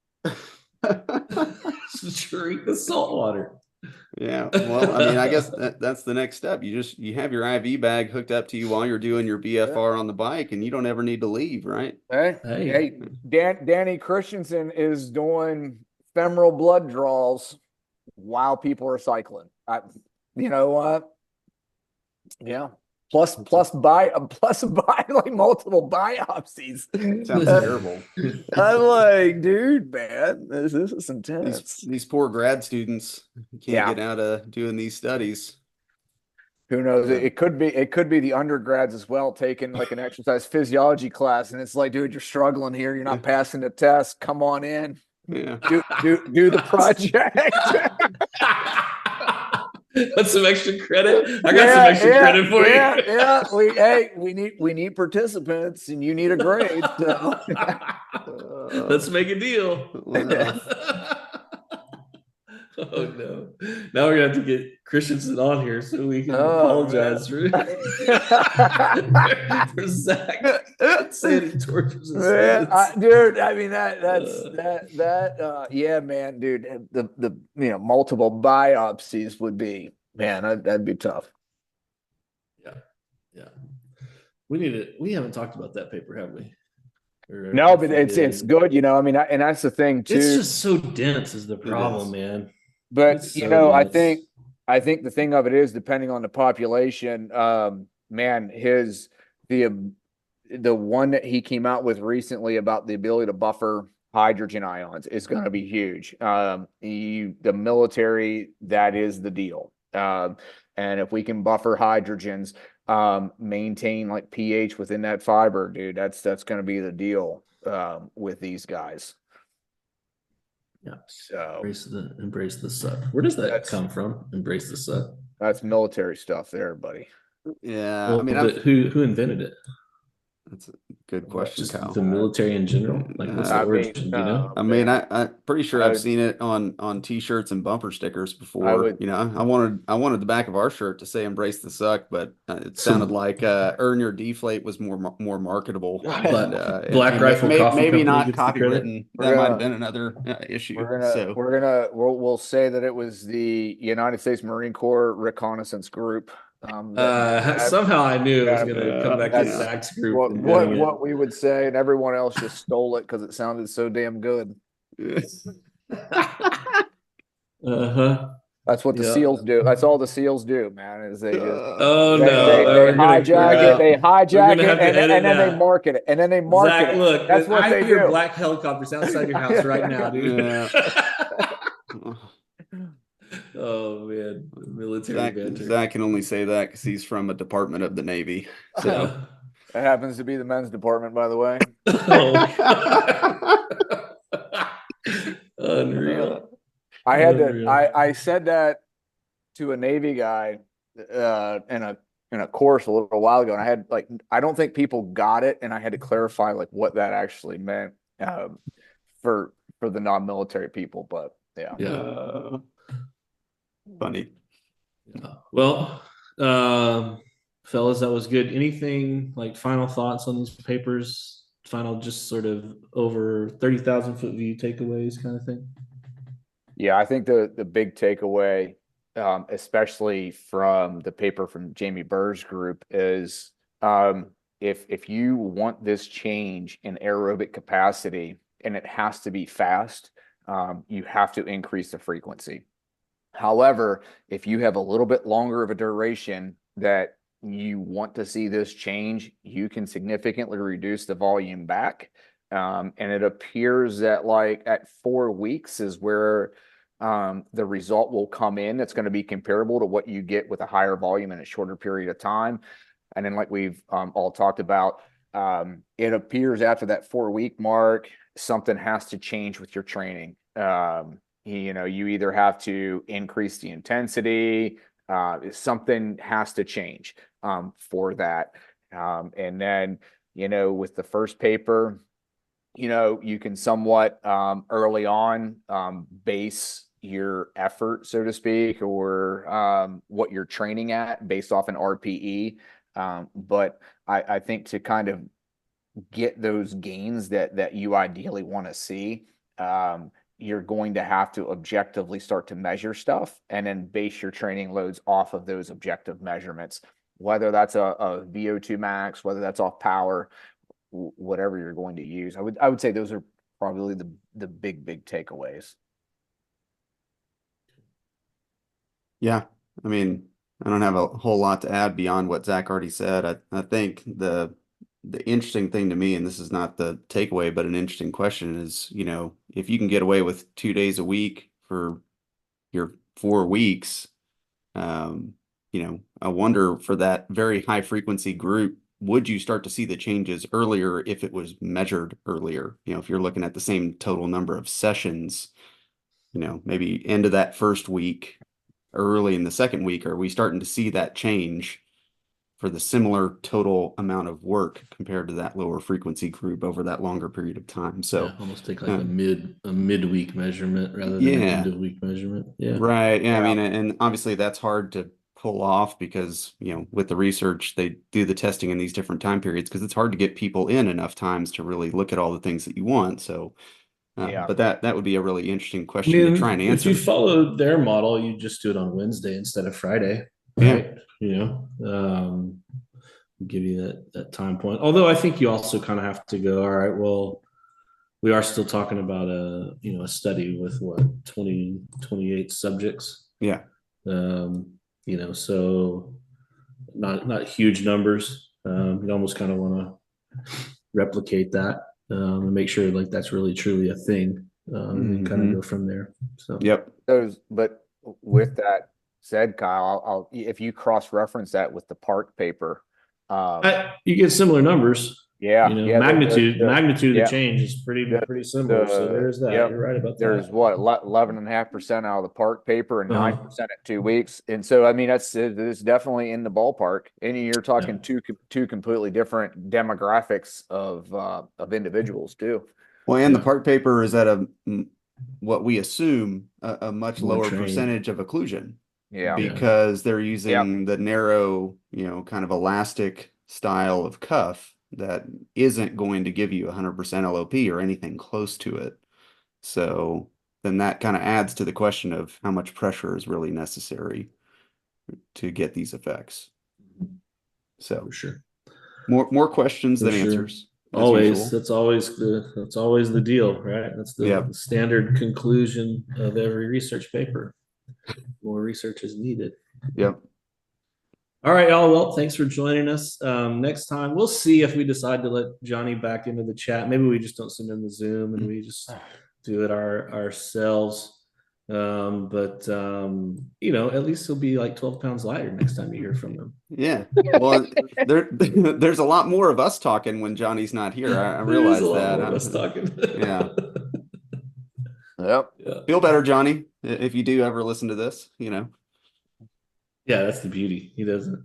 Just drink the salt water. Yeah. Well, I mean, I guess that's the next step. You have your IV bag hooked up to you while you're doing your BFR on the bike, and you don't ever need to leave, right? Hey, Danny Christensen is doing femoral blood draws while people are cycling. You know what? Yeah. Plus like multiple biopsies. Sounds terrible. I'm like, dude, man, this is intense. These poor grad students can't get out of doing these studies. Who knows? It could be the undergrads as well, taking like an exercise physiology class, and it's like, dude, you're struggling here. You're not passing the test. Come on in. Yeah. Do the project. That's some extra credit. I got some extra credit for you. Yeah. We need participants, and you need a grade. So. Let's make a deal. Oh no! Now we're gonna have to get Christensen on here so we can apologize for Zac saying he tortures his dude. I mean that. Yeah, man, dude. The multiple biopsies would be, man. That'd be tough. Yeah. We haven't talked about that paper, have we? No, but it's good. I mean, and that's the thing too. It's just so dense is the problem, man. But I think the thing of it is, depending on the population, man, the one that he came out with recently about the ability to buffer hydrogen ions is going to be huge. The military, that is the deal. And if we can buffer hydrogens, maintain like pH within that fiber, dude, that's going to be the deal with these guys. Yeah. So embrace the suck. Where does that come from? Embrace the suck. That's military stuff there, buddy. Yeah. Well, I mean, who invented it? That's a good question, just Kyle. The military in general? Like, what's the origin? Do you know? I mean, I'm pretty sure I've seen it on T-shirts and bumper stickers before. I wanted the back of our shirt to say "Embrace the Suck," but it sounded like "Earn Your Deflate" was more marketable. But Black Rifle Coffee maybe Company not gets copywritten. That might have been another issue. We'll say that it was the United States Marine Corps Reconnaissance Group. Somehow I knew it was going to come back to Zac's group. What we would say, and everyone else just stole it because it sounded so damn good. That's what the SEALs do. That's all the SEAls do, man. Is they just they hijack it. They hijack it, and then they market it, and then they market Zach, it. Look, that's what I they hear do. black helicopters outside your house right now, dude. Yeah. Oh man, military banter. Zach can only say that because he's from a department of the Navy. So it happens to be the men's department, by the way. Unreal. I said that to a Navy guy in a course a little while ago, and I had I don't think people got it, and I had to clarify what that actually meant for the non-military people. But yeah. Funny. Yeah. Well, fellas, that was good. Anything final thoughts on these papers? Final, just sort of over 30,000 foot view takeaways kind of thing? Yeah, I think the big takeaway, especially from the paper from Jamie Burr's group, is if you want this change in aerobic capacity and it has to be fast, you have to increase the frequency. However, if you have a little bit longer of a duration that you want to see this change, you can significantly reduce the volume back. And it appears that at 4 weeks is where the result will come in. It's going to be comparable to what you get with a higher volume in a shorter period of time. And then we've all talked about, it appears after that 4-week mark, something has to change with your training. You either have to increase the intensity, something has to change for that. And then, with the first paper, you can somewhat early on base your effort, so to speak, or what you're training at based off an RPE. But I think to kind of get those gains that you ideally want to see, you're going to have to objectively start to measure stuff and then base your training loads off of those objective measurements, whether that's a VO2 max, whether that's off power, whatever you're going to use. I would say those are probably the big takeaways. Yeah. I mean, I don't have a whole lot to add beyond what Zach already said. I think the interesting thing to me, and this is not the takeaway, but an interesting question is, if you can get away with 2 days a week for your 4 weeks, I wonder for that very high frequency group, would you start to see the changes earlier if it was measured earlier? If you're looking at the same total number of sessions, maybe end of that first week, early in the second week, are we starting to see that change for the similar total amount of work compared to that lower frequency group over that longer period of time? So almost take a midweek measurement rather than an end of week measurement. Yeah. Right. Yeah. I mean, and obviously that's hard to pull off because, with the research, they do the testing in these different time periods because it's hard to get people in enough times to really look at all the things that you want. So, but that would be a really interesting question to try and answer. If you follow their model, you just do it on Wednesday instead of Friday, right? Yeah. Give you that time point. Although I think you also kind of have to go, all right, well, we are still talking about a study with 28 subjects. Yeah. So not huge numbers. You almost kind of want to replicate that and make sure that's really truly a thing, and then kind of go from there. So but with that said, Kyle, if you cross-reference that with the Park paper, you get similar numbers. Magnitude of the change is pretty similar. So there's that. You're right about that. There's 11.5% out of the Park paper and 9% at 2 weeks. And so, I mean, it's definitely in the ballpark. And you're talking two completely different demographics of individuals too. Well, and the Park paper is at what we assume a much lower percentage of occlusion. Yeah. Because they're using the narrow, kind of elastic style of cuff that isn't going to give you 100% LOP or anything close to it. So then that kind of adds to the question of how much pressure is really necessary to get these effects. So for sure, more questions than answers. Always. That's always the deal, right? That's the standard conclusion of every research paper. more research is needed. Yep. All right, y'all. Well, thanks for joining us. Next time, we'll see if we decide to let Johnny back into the chat. Maybe we just don't send him the Zoom and we just do it ourselves. But at least he'll be like 12 pounds lighter next time you hear from him. Yeah. Well, there's a lot more of us talking when Johnny's not here. I realize that. More of us talking. Yeah. Yep. Yeah. Feel better, Johnny, if you do ever listen to this, Yeah, that's the beauty. He doesn't.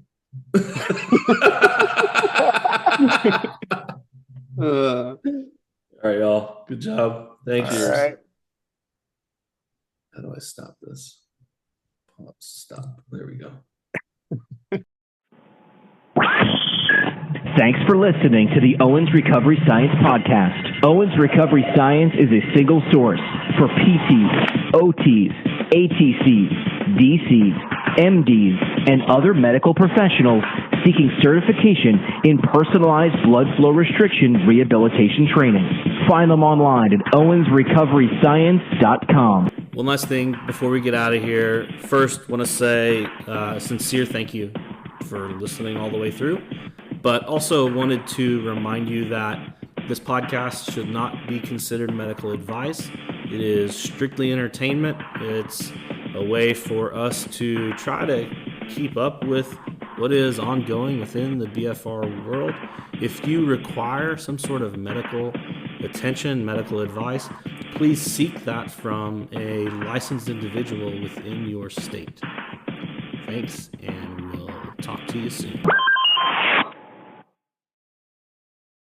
All right, y'all. Good job. Thank you. All right. How do I stop this? Stop. There we go. Thanks for listening to the Owens Recovery Science Podcast. Owens Recovery Science is a single source for PTs, OTs, ATCs, DCs, MDs, and other medical professionals seeking certification in personalized blood flow restriction rehabilitation training. Find them online at owensrecoveryscience.com. One last thing before we get out of here. First, want to say a sincere thank you for listening all the way through, but also wanted to remind you that this podcast should not be considered medical advice. It is strictly entertainment. It's a way for us to try to keep up with what is ongoing within the BFR world. If you require some sort of medical attention, medical advice, please seek that from a licensed individual within your state. Thanks, and we'll talk to you soon.